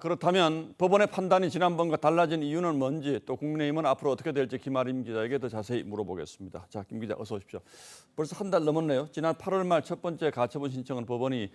그렇다면 법원의 판단이 지난번과 달라진 이유는 뭔지, 또 국민의힘은 앞으로 어떻게 될지 김아림 기자에게 더 자세히 물어보겠습니다. 자, 김 기자 어서 오십시오. 벌써 한 달 넘었네요. 지난 8월 말 첫 번째 가처분 신청은 법원이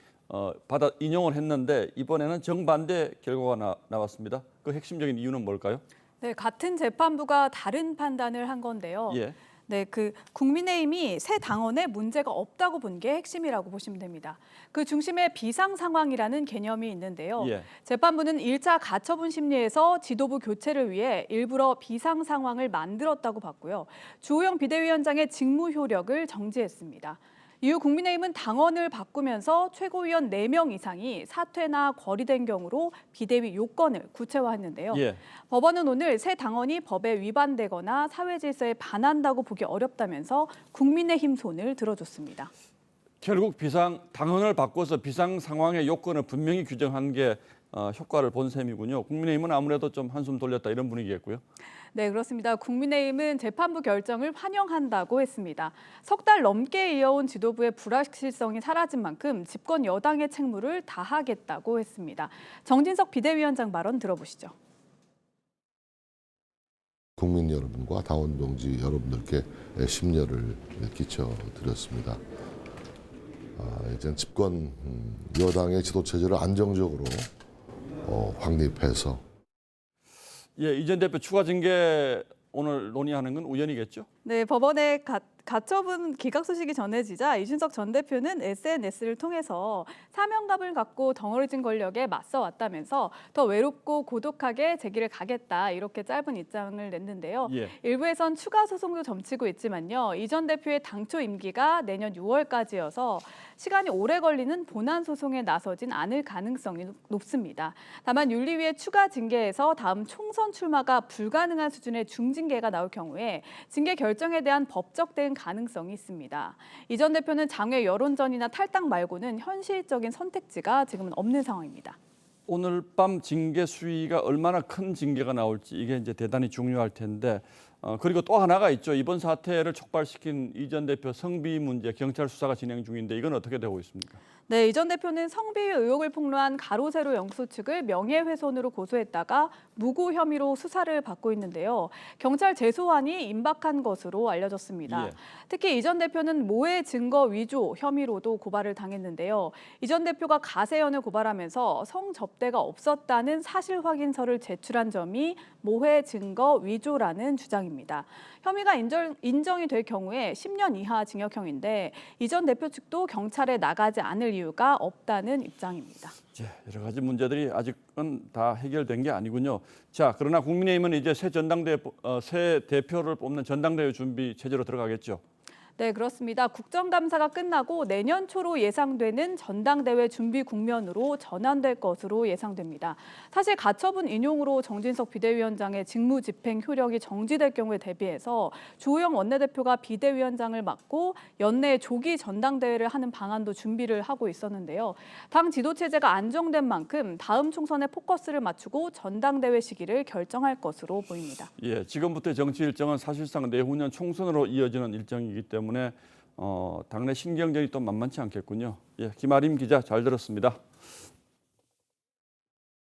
받아 인용을 했는데 이번에는 정반대 결과가 나왔습니다. 그 핵심적인 이유는 뭘까요? 네, 같은 재판부가 다른 판단을 한 건데요. 예. 네, 국민의힘이 새 당원에 문제가 없다고 본 게 핵심이라고 보시면 됩니다. 그 중심에 비상 상황이라는 개념이 있는데요. 예. 재판부는 1차 가처분 심리에서 지도부 교체를 위해 일부러 비상 상황을 만들었다고 봤고요. 주호영 비대위원장의 직무 효력을 정지했습니다. 이후 국민의힘은 당원을 바꾸면서 최고위원 4명 이상이 사퇴나 거리된 경우로 비대위 요건을 구체화했는데요. 예. 법원은 오늘 새 당원이 법에 위반되거나 사회 질서에 반한다고 보기 어렵다면서 국민의힘 손을 들어줬습니다. 결국 당헌을 바꿔서 비상 상황의 요건을 분명히 규정한 게 효과를 본 셈이군요. 국민의힘은 아무래도 좀 한숨 돌렸다 이런 분위기겠고요. 네, 그렇습니다. 국민의힘은 재판부 결정을 환영한다고 했습니다. 석 달 넘게 이어온 지도부의 불확실성이 사라진 만큼 집권 여당의 책무를 다하겠다고 했습니다. 정진석 비대위원장 발언 들어보시죠. 국민 여러분과 당원 동지 여러분들께 심려를 끼쳐드렸습니다. 이제 집권 여당의 지도 체제를 안정적으로 확립해서 예, 이 전 대표 추가 징계 오늘 논의하는 건 우연이겠죠? 네, 법원의 가처분 기각 소식이 전해지자 이준석 전 대표는 SNS를 통해서 사명감을 갖고 덩어리진 권력에 맞서왔다면서 더 외롭고 고독하게 제 길을 가겠다 이렇게 짧은 입장을 냈는데요. 예. 일부에선 추가 소송도 점치고 있지만요. 이 전 대표의 당초 임기가 내년 6월까지여서 시간이 오래 걸리는 본안 소송에 나서진 않을 가능성이 높습니다. 다만 윤리위의 추가 징계에서 다음 총선 출마가 불가능한 수준의 중징계가 나올 경우에 징계 결정에 대한 법적 대응 가능성이 있습니다. 이 전 대표는 장외 여론전이나 탈당 말고는 현실적인 선택지가 지금은 없는 상황입니다. 오늘 밤 징계 수위가 얼마나 큰 징계가 나올지 이게 이제 대단히 중요할 텐데 그리고 또 하나가 있죠. 이번 사태를 촉발시킨 이 전 대표 성비 문제 경찰 수사가 진행 중인데 이건 어떻게 되고 있습니까? 네, 이 전 대표는 성비위 의혹을 폭로한 가로세로 영수 측을 명예훼손으로 고소했다가 무고 혐의로 수사를 받고 있는데요. 경찰 재소환이 임박한 것으로 알려졌습니다. 예. 특히 이 전 대표는 모해 증거 위조 혐의로도 고발을 당했는데요. 이 전 대표가 가세연을 고발하면서 성접대가 없었다는 사실 확인서를 제출한 점이 모해 증거 위조라는 주장입니다. 혐의가 인정이 될 경우에 10년 이하 징역형인데 이 전 대표 측도 경찰에 나가지 않을 이유가 없다는 입장입니다. 여러 가지 문제들이 아직은 다 해결된 게 아니군요. 자, 그러나 국민의힘은 이제 새 대표를 뽑는 전당대회 준비 체제로 들어가겠죠. 네, 그렇습니다. 국정감사가 끝나고 내년 초로 예상되는 전당대회 준비 국면으로 전환될 것으로 예상됩니다. 사실 가처분 인용으로 정진석 비대위원장의 직무 집행 효력이 정지될 경우에 대비해서 주호영 원내대표가 비대위원장을 맡고 연내 조기 전당대회를 하는 방안도 준비를 하고 있었는데요. 당 지도체제가 안정된 만큼 다음 총선에 포커스를 맞추고 전당대회 시기를 결정할 것으로 보입니다. 예, 지금부터의 정치 일정은 사실상 내후년 총선으로 이어지는 일정이기 때문에 당내 신경전이 또 만만치 않겠군요. 예, 김아림 기자 잘 들었습니다.